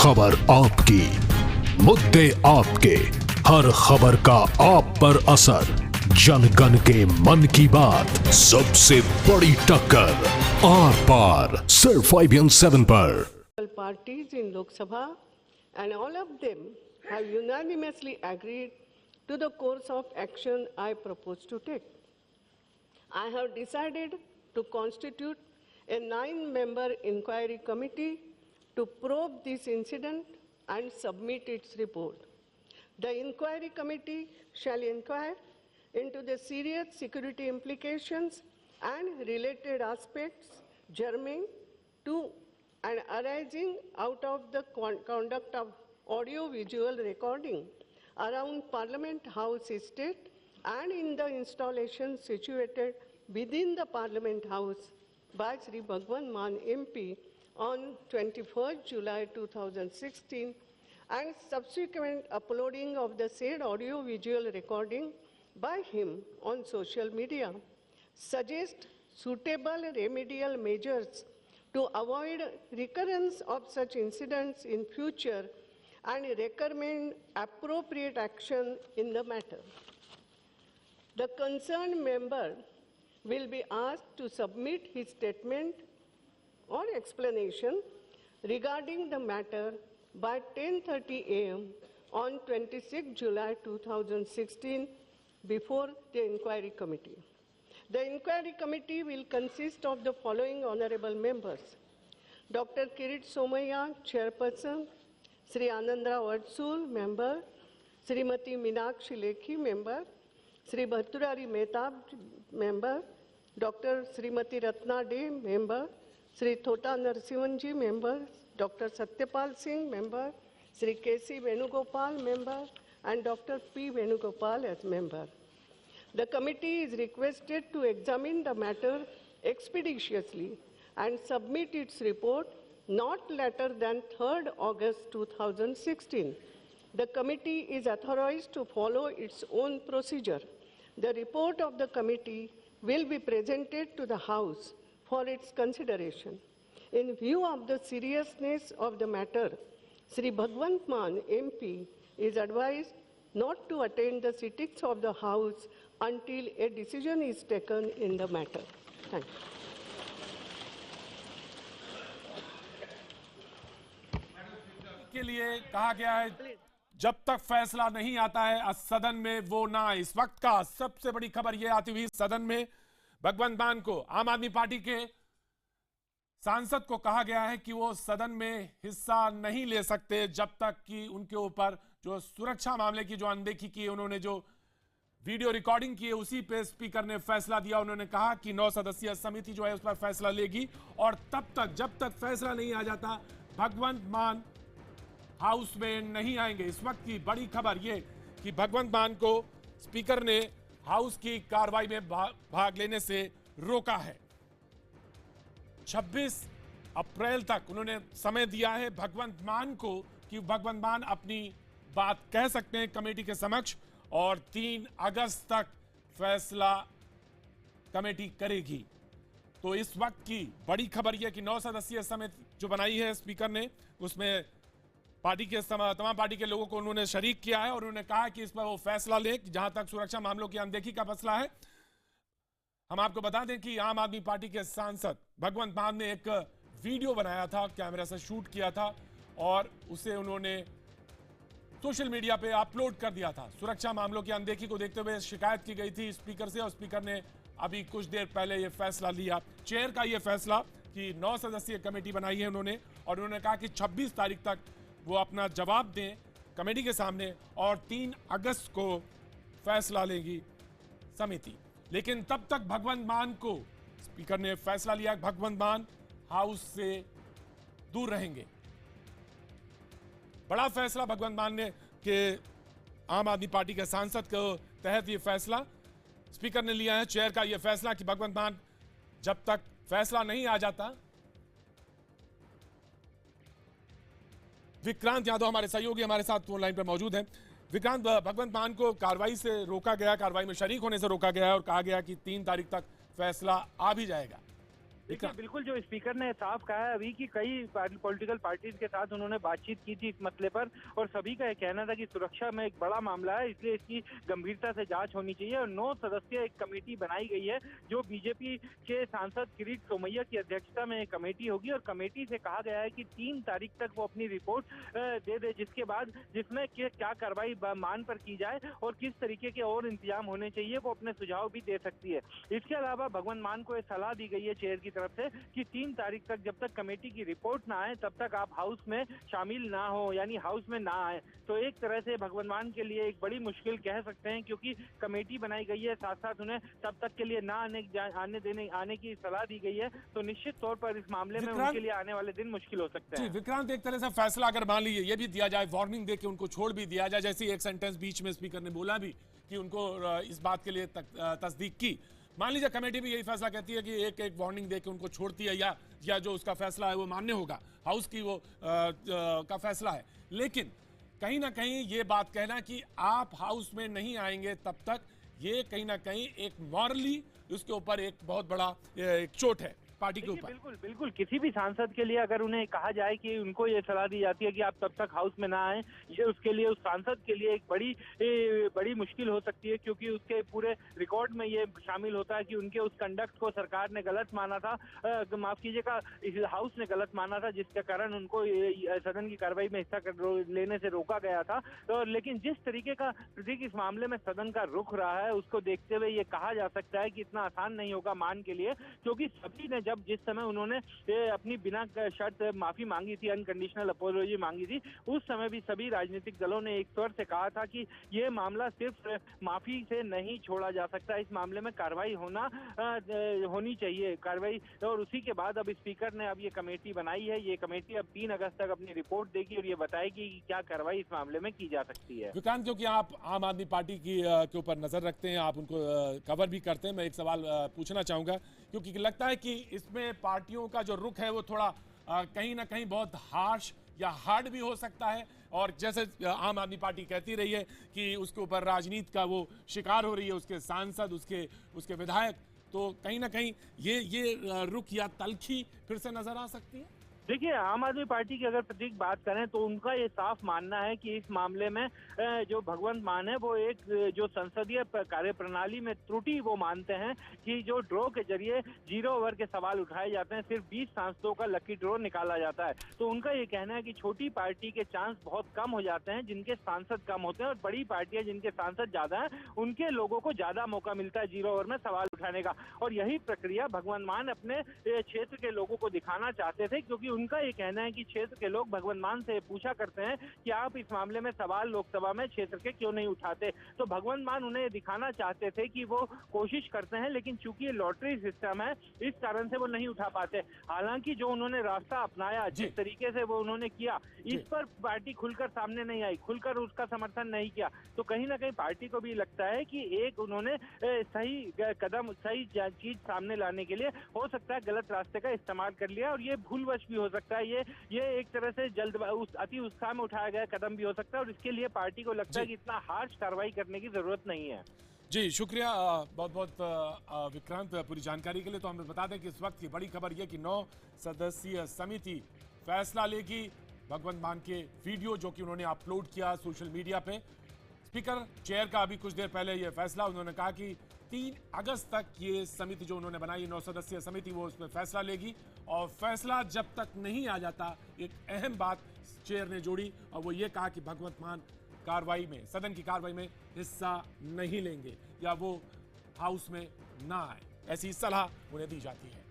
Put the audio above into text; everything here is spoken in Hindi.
खबर आपकी, मुद्दे आपके, हर खबर का आप पर असर, जन गण के मन की बात, सबसे बड़ी टक्कर, आर पार सिर्फ 5/7 पर। Parties in Lok Sabha, and all of them have unanimously agreed to the course of action I propose to take. I have decided to constitute a 9-member inquiry committee to probe this incident and submit its report. The inquiry committee shall inquire into the serious security implications and related aspects germane to and arising out of the conduct of audio-visual recording around Parliament House estate and in the installation situated within the Parliament House by Sri Bhagwan Mann MP on 21st July 2016 and subsequent uploading of the said audio-visual recording by him on social media, suggest suitable remedial measures to avoid recurrence of such incidents in future and recommend appropriate action in the matter. The concerned member will be asked to submit his statement or explanation regarding the matter by 10:30 a.m. on 26 July 2016 before the inquiry committee. The inquiry committee will consist of the following honorable members: Dr. Kirit Somaiya, Chairperson; Sri Anandra Wadsul, Member; Srimati Meenakshi Lekhi, Member; Sri Bharturari Mehtab, Member; Dr. Srimati Ratna De, Member; Sri Thota Narsimanji, Member; Dr. Satyapal Singh, Member; Sri K.C. Venugopal, Member; and Dr. P. Venugopal as Member. The committee is requested to examine the matter expeditiously and submit its report not later than 3rd August 2016. The committee is authorized to follow its own procedure. The report of the committee will be presented to the House for its consideration. In view of the seriousness of the matter, Sri Bhagwant Mann MP is advised not to attend the sittings of the House until a decision is taken in the matter. Thank you. के लिए कहा गया है जब तक फैसला नहीं आता है सदन में वो ना आए। इस वक्त का सबसे बड़ी खबर यह आती हुई सदन में भगवंत मान को, आम आदमी पार्टी के सांसद को कहा गया है कि वो सदन में हिस्सा नहीं ले सकते जब तक कि उनके ऊपर जो सुरक्षा मामले की जो अनदेखी की, उन्होंने जो वीडियो रिकॉर्डिंग की है उसी पे स्पीकर ने फैसला दिया। उन्होंने कहा कि 9 सदस्यीय समिति जो है उस पर फैसला लेगी और तब तक जब तक फैसला नहीं आ जाता भगवंत मान हाउस में नहीं आएंगे। इस वक्त की बड़ी खबर यह कि भगवंत मान को स्पीकर ने हाउस की कार्रवाई में भाग लेने से रोका है। 26 अप्रैल तक उन्होंने समय दिया है भगवंत मान को कि भगवंत मान अपनी बात कह सकते हैं कमेटी के समक्ष और 3 अगस्त तक फैसला कमेटी करेगी। तो इस वक्त की बड़ी खबर यह कि 9 सदस्यीय समिति जो बनाई है स्पीकर ने, उसमें पार्टी के तमाम पार्टी के लोगों को उन्होंने शरीक किया है और उन्होंने कहा कि इस पर वो फैसला ले जहां तक सुरक्षा मामलों की अनदेखी का मसला है। हम आपको बता दें कि आम आदमी पार्टी के सांसद भगवंत मान ने एक वीडियो बनाया था, कैमरा से शूट किया था और उसे उन्होंने सोशल मीडिया पे अपलोड कर दिया था। सुरक्षा मामलों की अनदेखी को देखते हुए शिकायत की गई थी स्पीकर से और स्पीकर ने अभी कुछ देर पहले यह फैसला लिया। चेयर का यह फैसला कि 9 सदस्यीय कमेटी बनाई है उन्होंने और उन्होंने कहा कि 26 तारीख तक वो अपना जवाब दें कमेटी के सामने और 3 अगस्त को फैसला लेगी समिति। लेकिन तब तक भगवंत मान को स्पीकर ने फैसला लिया भगवंत मान हाउस से दूर रहेंगे। बड़ा फैसला भगवंत मान ने के आम आदमी पार्टी के सांसद के तहत ये फैसला स्पीकर ने लिया है। चेयर का ये फैसला कि भगवंत मान जब तक फैसला नहीं आ जाता। विक्रांत यादव हमारे सहयोगी हमारे साथ फोन लाइन पर मौजूद हैं। विक्रांत, भगवंत मान को कार्रवाई से रोका गया, कार्रवाई में शरीक होने से रोका गया है और कहा गया कि 3 तारीख तक फैसला आ भी जाएगा। देखिए बिल्कुल जो स्पीकर ने साफ कहा है अभी कि कई पॉलिटिकल पार्टीज के साथ उन्होंने बातचीत की थी इस मसले पर, और सभी का यह कहना था कि सुरक्षा में एक बड़ा मामला है, इसलिए इसकी गंभीरता से जांच होनी चाहिए। और 9 सदस्यीय एक कमेटी बनाई गई है जो बीजेपी के सांसद किरीट सोमैया की अध्यक्षता में एक कमेटी होगी, और कमेटी से कहा गया है कि 3 तारीख तक वो अपनी रिपोर्ट दे दे, जिसके बाद जिसमें क्या कार्रवाई मान पर की जाए और किस तरीके के और इंतजाम होने चाहिए वो अपने सुझाव भी दे सकती है। इसके अलावा भगवंत मान को यह सलाह दी गई है चेयर की तरफ से कि 3 तारीख तक जब तक कमेटी की रिपोर्ट ना आए तब तक आप हाउस में शामिल ना हो, यानी हाउस में ना आए। तो एक तरह से भगवंत मान के लिए एक बड़ी मुश्किल कह सकते हैं, क्योंकि कमेटी बनाई गई है, साथ साथ उन्हें तब तक के लिए ना आने की सलाह दी गई है। तो निश्चित तौर पर इस मामले में उनके लिए आने वाले दिन मुश्किल हो सकते हैं। विक्रांत, एक तरह से फैसला अगर मान लीजिए ये भी दिया जाए, वार्निंग देके उनको छोड़ भी दिया जाए, जैसे एक सेंटेंस बीच में स्पीकर ने बोला भी कि उनको इस बात के लिए तस्दीक की, मान लीजिए कमेटी भी यही फैसला कहती है कि एक वार्निंग देके उनको छोड़ती है, या जो उसका फैसला है वो मान्य होगा, हाउस की वो का फैसला है, लेकिन कहीं ना कहीं ये बात कहना कि आप हाउस में नहीं आएंगे तब तक, ये कहीं ना कहीं एक मॉरली उसके ऊपर एक बहुत बड़ा एक चोट है पार्टी के ऊपर। बिल्कुल बिल्कुल, किसी भी सांसद के लिए अगर उन्हें कहा जाए कि उनको ये सलाह दी जाती है कि आप तब तक हाउस में ना आए, ये उसके लिए उस सांसद के लिए एक बड़ी मुश्किल हो सकती है, क्योंकि उसके पूरे रिकॉर्ड में ये शामिल होता है कि उनके उस कंडक्ट को सरकार ने गलत माना था, माफ कीजिएगा हाउस ने गलत माना था, जिसके कारण उनको सदन की कार्रवाई में हिस्सा लेने से रोका गया था। तो लेकिन जिस तरीके का प्रतीक इस मामले में सदन का रुख रहा है, उसको देखते हुए ये कहा जा सकता है कि इतना आसान नहीं होगा मान के लिए, क्योंकि सभी ने जिस समय उन्होंने अपनी बिना शर्त माफी मांगी थी, अनकंडीशनल अपोलॉजी मांगी थी, उस समय भी सभी राजनीतिक दलों ने एक स्वर से कहा था कि ये मामला सिर्फ माफी से नहीं छोड़ा जा सकता, इस मामले में कार्रवाई होनी चाहिए कार्रवाई। और उसी के बाद अब स्पीकर ने अब ये कमेटी बनाई है, ये कमेटी अब 3 अगस्त तक अपनी रिपोर्ट देगी और ये बताएगी कि क्या कार्रवाई इस मामले में की जा सकती है। विक्रांत, क्योंकि आप आम आदमी पार्टी के ऊपर नजर रखते हैं, आप उनको कवर भी करते हैं, मैं एक सवाल पूछना चाहूंगा, क्योंकि लगता है कि इसमें पार्टियों का जो रुख है वो थोड़ा कहीं ना कहीं बहुत हार्श या हार्ड भी हो सकता है, और जैसे आम आदमी पार्टी कहती रही है कि उसके ऊपर राजनीति का वो शिकार हो रही है, उसके सांसद, उसके विधायक, तो कहीं ना कहीं ये रुख या तलखी फिर से नजर आ सकती है। देखिए, आम आदमी पार्टी की अगर प्रतीक बात करें तो उनका ये साफ मानना है कि इस मामले में जो भगवंत मान है वो एक जो संसदीय कार्यप्रणाली में त्रुटि वो मानते हैं कि जो ड्रॉ के जरिए 0 ओवर के सवाल उठाए जाते हैं, सिर्फ 20 सांसदों का लकी ड्रॉ निकाला जाता है। तो उनका ये कहना है कि छोटी पार्टी के चांस बहुत कम हो जाते हैं जिनके सांसद कम होते हैं, और बड़ी पार्टियां जिनके सांसद ज्यादा हैं उनके लोगों को ज्यादा मौका मिलता है 0 ओवर में सवाल उठाने का। और यही प्रक्रिया भगवंत मान अपने क्षेत्र के लोगों को दिखाना चाहते थे, क्योंकि उनका ये कहना है कि क्षेत्र के लोग भगवंत मान से पूछा करते हैं कि आप इस मामले में सवाल लोकसभा में क्षेत्र के क्यों नहीं उठाते। तो भगवंत मान उन्हें दिखाना चाहते थे कि वो कोशिश करते हैं, लेकिन चूंकि ये लॉटरी सिस्टम है इस कारण से वो नहीं उठा पाते। हालांकि जो उन्होंने रास्ता अपनाया, जिस तरीके से वो उन्होंने किया, इस पर पार्टी खुलकर सामने नहीं आई, खुलकर उसका समर्थन नहीं किया। तो कहीं ना कहीं पार्टी को भी लगता है कि एक उन्होंने सही कदम, सही चीज सामने लाने के लिए हो सकता है गलत रास्ते का इस्तेमाल कर लिया, और ये भूलवश भी हो सकता है, ये एक तरह से अति उत्साह में उठाया गया कदम भी हो सकता है, और इसके लिए पार्टी को लगता है कि इतना हार्श कार्रवाई करने की जरूरत नहीं है। जी शुक्रिया बहुत बहुत विक्रांत पूरी जानकारी के लिए। तो हमें बता दें कि इस वक्त की बड़ी खबर यह कि 9 सदस्यीय समिति फैसला लेगी भगवंत मान के वीडियो जो कि उन्होंने अपलोड किया सोशल मीडिया पे। स्पीकर चेयर का अभी कुछ देर पहले यह फैसला, उन्होंने कहा कि 3 अगस्त तक ये समिति जो उन्होंने बनाई 9 सदस्यीय समिति वो उस पर फैसला लेगी, और फैसला जब तक नहीं आ जाता, एक अहम बात चेयर ने जोड़ी और वो ये कहा कि भगवंत मान कार्रवाई में, सदन की कार्रवाई में हिस्सा नहीं लेंगे या वो हाउस में ना आए, ऐसी सलाह उन्हें दी जाती है।